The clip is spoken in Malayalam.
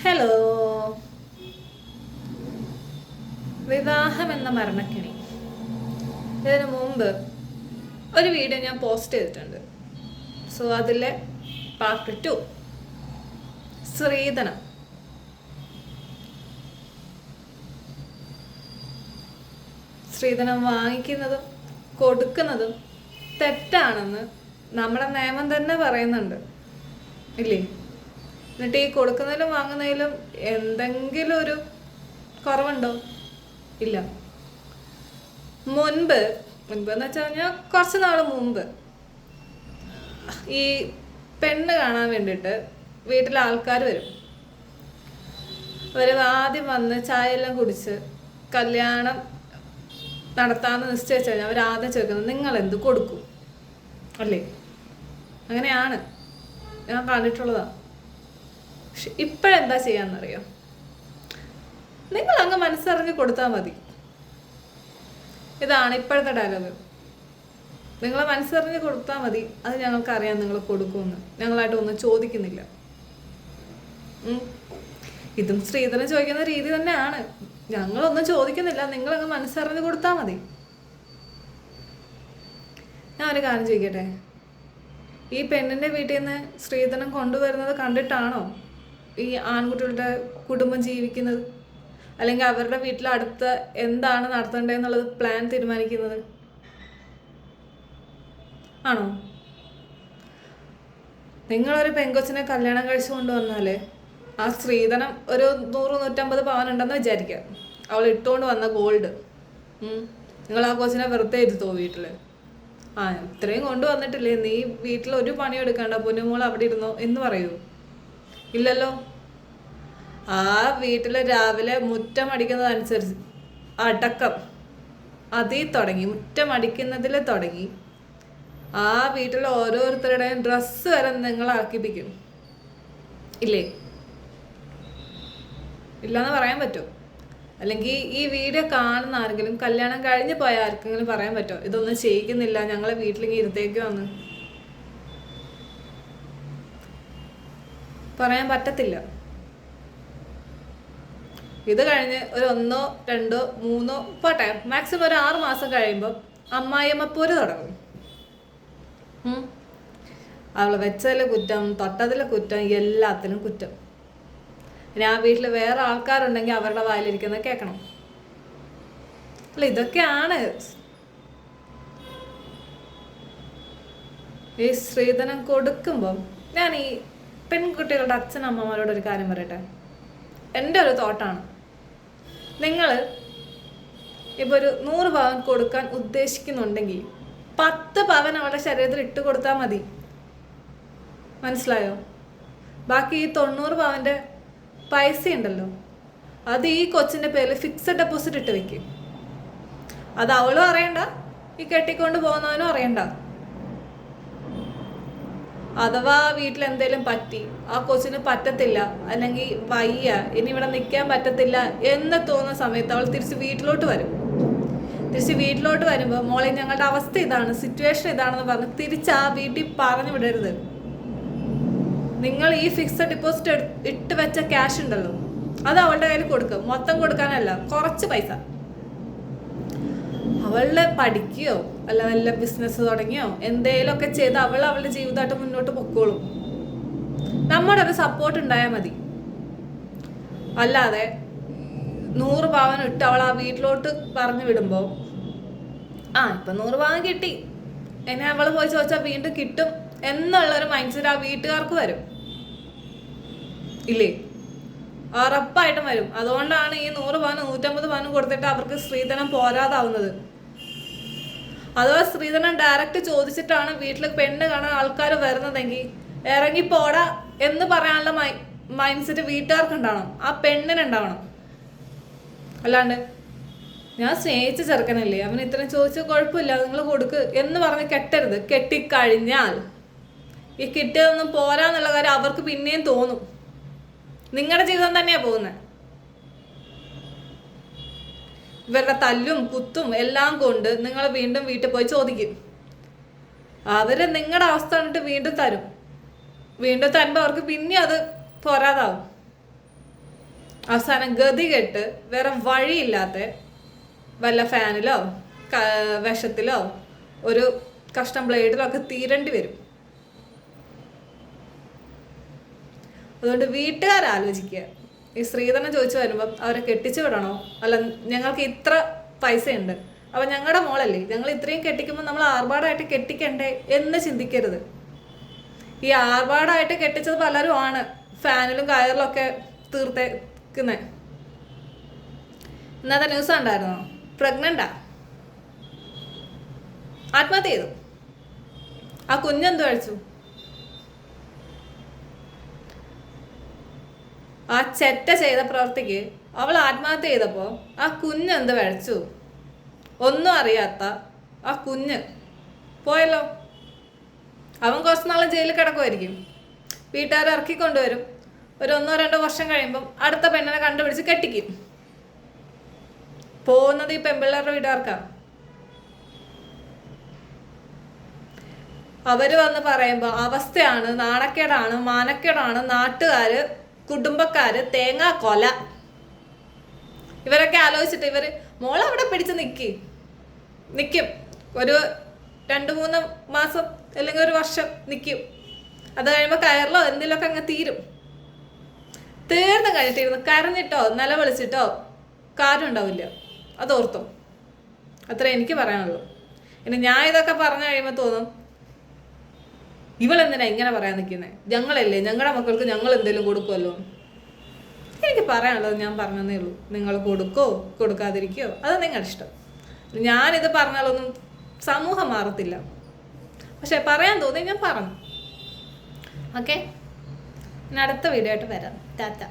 ഹലോ. വിവാഹം എന്ന മരണക്കിണി. ഇതിനു മുമ്പ് ഒരു വീഡിയോ ഞാൻ പോസ്റ്റ് ചെയ്തിട്ടുണ്ട്. സോ അതിലെ പാർട്ട് 2 സ്ത്രീധനം. സ്ത്രീധനം വാങ്ങിക്കുന്നതും കൊടുക്കുന്നതും തെറ്റാണെന്ന് നമ്മുടെ നിയമം തന്നെ പറയുന്നുണ്ട്, ഇല്ലേ? എന്നിട്ട് ഈ കൊടുക്കുന്നതിലും വാങ്ങുന്നതിലും എന്തെങ്കിലും ഒരു കുറവുണ്ടോ? ഇല്ല. മുൻപ് എന്ന് വെച്ച് കഴിഞ്ഞാൽ കുറച്ച് നാൾ മുമ്പ് ഈ പെണ്ണ് കാണാൻ വേണ്ടിയിട്ട് വീട്ടിലെ ആൾക്കാർ വരും. അവർ ആദ്യം വന്ന് ചായ എല്ലാം കുടിച്ച് കല്യാണം നടത്താമെന്ന് നിശ്ചയിച്ചു കഴിഞ്ഞാൽ അവർ ആദ്യം ചോദിക്കുന്നത് നിങ്ങൾ എന്ത് കൊടുക്കും, അല്ലേ? അങ്ങനെയാണ് ഞാൻ കണ്ടിട്ടുള്ളതാണ്. പക്ഷെ ഇപ്പോഴെന്താ ചെയ്യാന്നറിയോ? നിങ്ങൾ അങ്ങ് മനസ്സറിഞ്ഞ് കൊടുത്താൽ മതി. ഇതാണ് ഇപ്പോഴത്തെ ഡയലോഗ്. നിങ്ങൾ മനസ്സറിഞ്ഞ് കൊടുത്താൽ മതി, അത് ഞങ്ങൾക്കറിയാം നിങ്ങൾ കൊടുക്കുമെന്ന്. ഞങ്ങളായിട്ട് ഒന്നും ചോദിക്കുന്നില്ല. ഇതും സ്ത്രീധനം ചോദിക്കുന്ന രീതി തന്നെയാണ്. ഞങ്ങളൊന്നും ചോദിക്കുന്നില്ല, നിങ്ങളങ്ങ് മനസ്സറിഞ്ഞ് കൊടുത്താൽ മതി. ഞാൻ ഒരു കാര്യം ചോദിക്കട്ടെ, ഈ പെണ്ണിൻ്റെ വീട്ടിൽ നിന്ന് സ്ത്രീധനം കൊണ്ടുവരുന്നത് കണ്ടിട്ടാണോ ഈ ആൺകുട്ടികളുടെ കുടുംബം ജീവിക്കുന്നത്? അല്ലെങ്കിൽ അവരുടെ വീട്ടിൽ അടുത്ത് എന്താണ് നടത്തേണ്ടതെന്നുള്ളത് പ്ലാൻ തീരുമാനിക്കുന്നത് ആണോ? നിങ്ങളൊരു പെങ്കൊച്ചിനെ കല്യാണം കഴിച്ചു കൊണ്ടുവന്നാൽ ആ സ്ത്രീധനം ഒരു 100-150 പവൻ ഉണ്ടെന്ന് വിചാരിക്കുക. അവൾ ഇട്ടുകൊണ്ട് വന്ന ഗോൾഡ് നിങ്ങൾ ആ കൊച്ചിനെ വെറുതെ ഇരുത്തോ വീട്ടിൽ? ഇത്രയും കൊണ്ടുവന്നിട്ടില്ലേ, നീ വീട്ടിൽ ഒരു പണി എടുക്കണ്ട, പൊന്നുമോൾ അവിടെ ഇരുന്നോ എന്ന് പറയൂ? ഇല്ലല്ലോ. ആ വീട്ടിൽ രാവിലെ മുറ്റം അടിക്കുന്നതനുസരിച്ച് അടക്കം അതിൽ തുടങ്ങി, മുറ്റം അടിക്കുന്നതിൽ തുടങ്ങി ആ വീട്ടിൽ ഓരോരുത്തരുടെയും ഡ്രസ്സ് വരെ നിങ്ങൾ ആക്കിപ്പിക്കും, ഇല്ലേ? ഇല്ലാന്ന് പറയാൻ പറ്റുമോ? അല്ലെങ്കിൽ ഈ വീഡിയോ കാണുന്ന ആരെങ്കിലും കല്യാണം കഴിഞ്ഞ് പോയ ആർക്കെങ്കിലും പറയാൻ പറ്റുമോ ഇതൊന്നും ചെയ്യിക്കുന്നില്ല, ഞങ്ങളെ വീട്ടിലിങ്ങനെ ഇരുത്തേക്കുവാന്ന്? പറയാൻ പറ്റത്തില്ല. ഇത് കഴിഞ്ഞ് ഒരു 1, 2, 3 പോട്ടെ, മാക്സിമം ഒരു 6 മാസം കഴിയുമ്പോൾ അമ്മായിയമ്മപ്പോര് തുടങ്ങും. അവള് വെച്ചതിൽ കുറ്റം, തൊട്ടതിൽ കുറ്റം, എല്ലാത്തിനും കുറ്റം. പിന്നെ ആ വീട്ടിൽ വേറെ ആൾക്കാരുണ്ടെങ്കിൽ അവരുടെ വായിലിരിക്കുന്നത് കേൾക്കണം. അല്ല, ഇതൊക്കെയാണ് ഈ സ്ത്രീധനം കൊടുക്കുമ്പം. ഞാൻ ഈ പെൺകുട്ടികളുടെ അച്ഛനമ്മമാരോടൊരു കാര്യം പറയട്ടെ. എൻ്റെ ഒരു തോട്ടാണ്, നിങ്ങൾ ഇപ്പോൾ ഒരു 100 പവൻ കൊടുക്കാൻ ഉദ്ദേശിക്കുന്നുണ്ടെങ്കിൽ 10 പവൻ അവളുടെ ശരീരത്തിൽ ഇട്ട് കൊടുത്താൽ മതി. മനസ്സിലായോ? ബാക്കി ഈ 90 പവൻ്റെ പൈസ ഉണ്ടല്ലോ, അത് ഈ കൊച്ചിൻ്റെ പേരിൽ ഫിക്സഡ് ഡെപ്പോസിറ്റ് ഇട്ട് വെക്കും. അത് അവളും അറിയണ്ട, ഈ കെട്ടിക്കൊണ്ട് പോകുന്നവനും അറിയണ്ട. അഥവാ വീട്ടിൽ എന്തെങ്കിലും പറ്റി, ആ കൊച്ചിന് പറ്റത്തില്ല, അല്ലെങ്കിൽ വയ്യ, ഇനി ഇവിടെ നിൽക്കാൻ പറ്റത്തില്ല എന്ന് തോന്നുന്ന സമയത്ത് അവൾ തിരിച്ച് വീട്ടിലോട്ട് വരും. തിരിച്ച് വീട്ടിലോട്ട് വരുമ്പോൾ മോളെ ഞങ്ങളുടെ അവസ്ഥ ഇതാണ്, സിറ്റുവേഷൻ ഇതാണെന്ന് പറഞ്ഞ് തിരിച്ച് ആ വീട്ടിൽ പറഞ്ഞു വിടരുത്. നിങ്ങൾ ഈ ഫിക്സഡ് ഡെപ്പോസിറ്റ് ഇട്ട് വെച്ച ക്യാഷ് ഉണ്ടല്ലോ, അത് അവളുടെ കയ്യിൽ കൊടുക്കും. മൊത്തം കൊടുക്കാനല്ല, കുറച്ച് പൈസ. അവളുടെ പഠിക്കുകയോ അല്ല നല്ല ബിസിനസ് തുടങ്ങിയോ എന്തെങ്കിലുമൊക്കെ ചെയ്ത് അവളുടെ ജീവിതമായിട്ട് മുന്നോട്ട് പൊക്കോളും. നമ്മുടെ ഒരു സപ്പോർട്ട് ഉണ്ടായാൽ മതി. അല്ലാതെ 100 പവൻ ഇട്ട് അവൾ ആ വീട്ടിലോട്ട് പറഞ്ഞു വിടുമ്പോൾ ഇപ്പം 100 പവൻ കിട്ടി, എന്നെ അവൾ പോയി ചോദിച്ചാൽ വീണ്ടും കിട്ടും എന്നുള്ളൊരു മൈൻഡ് സെറ്റ് ആ വീട്ടുകാർക്ക് വരും, ഇല്ലേ? ഉറപ്പായിട്ടും വരും. അതുകൊണ്ടാണ് ഈ 100 പവനും 150 പവനും കൊടുത്തിട്ട് അവർക്ക് സ്ത്രീധനം പോരാതാവുന്നത്. അഥവാ സ്ത്രീധനം ഡയറക്റ്റ് ചോദിച്ചിട്ടാണ് വീട്ടിൽ പെണ്ണ് കാണാൻ ആൾക്കാർ വരുന്നതെങ്കിൽ ഇറങ്ങിപ്പോടാ എന്ന് പറയാനുള്ള മൈൻഡ് സെറ്റ് വീട്ടുകാർക്ക് ഉണ്ടാവണം, ആ പെണ്ണിനുണ്ടാവണം. അല്ലാണ്ട് ഞാൻ സ്നേഹിച്ച ചെറുക്കനല്ലേ, അവൻ ഇത്രയും ചോദിച്ചാൽ കുഴപ്പമില്ല, നിങ്ങൾ കൊടുക്ക് എന്ന് പറഞ്ഞ് കെട്ടരുത്. കെട്ടിക്കഴിഞ്ഞാൽ ഈ കിട്ടിയതൊന്നും പോരാന്നുള്ള കാര്യം അവർക്ക് പിന്നെയും തോന്നും. നിങ്ങളുടെ ജീവിതം തന്നെയാണ് പോകുന്നത്. ഇവരുടെ തല്ലും കുത്തും എല്ലാം കൊണ്ട് നിങ്ങൾ വീണ്ടും വീട്ടിൽ പോയി ചോദിക്കും. അവര് നിങ്ങളുടെ അവസ്ഥ കണ്ടിട്ട് വീണ്ടും തരും. വീണ്ടും തരുമ്പോൾ അവർക്ക് പിന്നെ അത് പോരാതാവും. അവസാനം ഗതി കെട്ട് വേറെ വഴിയില്ലാത്ത വല്ല ഫാനിലോ വിഷത്തിലോ ഒരു കഷ്ണം ബ്ലേഡിലോ ഒക്കെ തീരേണ്ടി വരും. അതുകൊണ്ട് വീട്ടുകാരാലോചിക്കുക. ഈ സ്ത്രീധനം ചോദിച്ചു വരുമ്പം അവരെ കെട്ടിച്ചു വിടണോ, അല്ല ഞങ്ങൾക്ക് ഇത്ര പൈസയുണ്ട് അപ്പം ഞങ്ങളുടെ മോളല്ലേ, ഞങ്ങൾ ഇത്രയും കെട്ടിക്കുമ്പോൾ നമ്മൾ ആർഭാടമായിട്ട് കെട്ടിക്കണ്ടേ എന്ന് ചിന്തിക്കരുത്. ഈ ആർഭാടമായിട്ട് കെട്ടിച്ചത് പലരും ആണ് ഫാനിലും കയറിലും ഒക്കെ തീർത്തേക്കുന്നത്. ഇന്നത്തെ ന്യൂസ് ഉണ്ടായിരുന്നോ? പ്രഗ്നന്റാ, ആത്മഹത്യ ചെയ്തു. ആ കുഞ്ഞെന്ത് കഴിച്ചു? ആ ചെറ്റ ചെയ്ത പ്രവൃത്തിക്ക് അവൾ ആത്മഹത്യ ചെയ്തപ്പോൾ ആ കുഞ്ഞെന്ത് കഴിച്ചു? ഒന്നും അറിയാത്ത ആ കുഞ്ഞ് പോയല്ലോ. അവൻ കുറച്ച് നാളെ ജയിലിൽ കിടക്കുമായിരിക്കും. വീട്ടുകാർ ഇറക്കിക്കൊണ്ടുവരും. ഒരു 1-2 വർഷം കഴിയുമ്പം അടുത്ത പെണ്ണിനെ കണ്ടുപിടിച്ച് കെട്ടിക്കും. പോകുന്നത് ഈ പെൺപിള്ളേരുടെ വീട്ടുകാർക്കാ. അവര് വന്ന് പറയുമ്പോൾ അവസ്ഥയാണ്, നാണക്കേടാണ്, മാനക്കേടാണ്, നാട്ടുകാര്, കുടുംബക്കാര്, തേങ്ങാ കൊല. ഇവരൊക്കെ ആലോചിച്ചിട്ട് ഇവര് മോളവിടെ പിടിച്ച് നിൽക്കും. ഒരു 2-3 മാസം അല്ലെങ്കിൽ 1 വർഷം നിൽക്കും. അത് കഴിയുമ്പോൾ കയറിലോ എന്തെങ്കിലുമൊക്കെ അങ്ങ് തീർന്നു കഴിഞ്ഞിട്ടിരുന്നു കരഞ്ഞിട്ടോ നിലവിളിച്ചിട്ടോ കാര്യം ഉണ്ടാവില്ല. അതോർത്തോ. അത്ര എനിക്ക് പറയാനുള്ളൂ. ഇനി ഞാൻ ഇതൊക്കെ പറഞ്ഞു കഴിയുമ്പോൾ തോന്നും, ഇവളെന്തിനാ ഇങ്ങനെ പറയാൻ നിൽക്കുന്നത്? ഞങ്ങളല്ലേ, ഞങ്ങളുടെ മക്കൾക്ക് ഞങ്ങൾ എന്തെങ്കിലും കൊടുക്കുമല്ലോ. എനിക്ക് പറയാനുള്ളത് ഞാൻ പറഞ്ഞതേ ഉള്ളൂ. നിങ്ങൾ കൊടുക്കോ കൊടുക്കാതിരിക്കോ അത് നിങ്ങളുടെ ഇഷ്ടം. ഞാനിത് പറഞ്ഞാലൊന്നും സമൂഹം മാറത്തില്ല. പക്ഷെ പറയാൻ തോന്നി ഞാൻ പറഞ്ഞു. ഓക്കെ, അടുത്ത വീഡിയോ ആയിട്ട് വരാം. ടാറ്റ.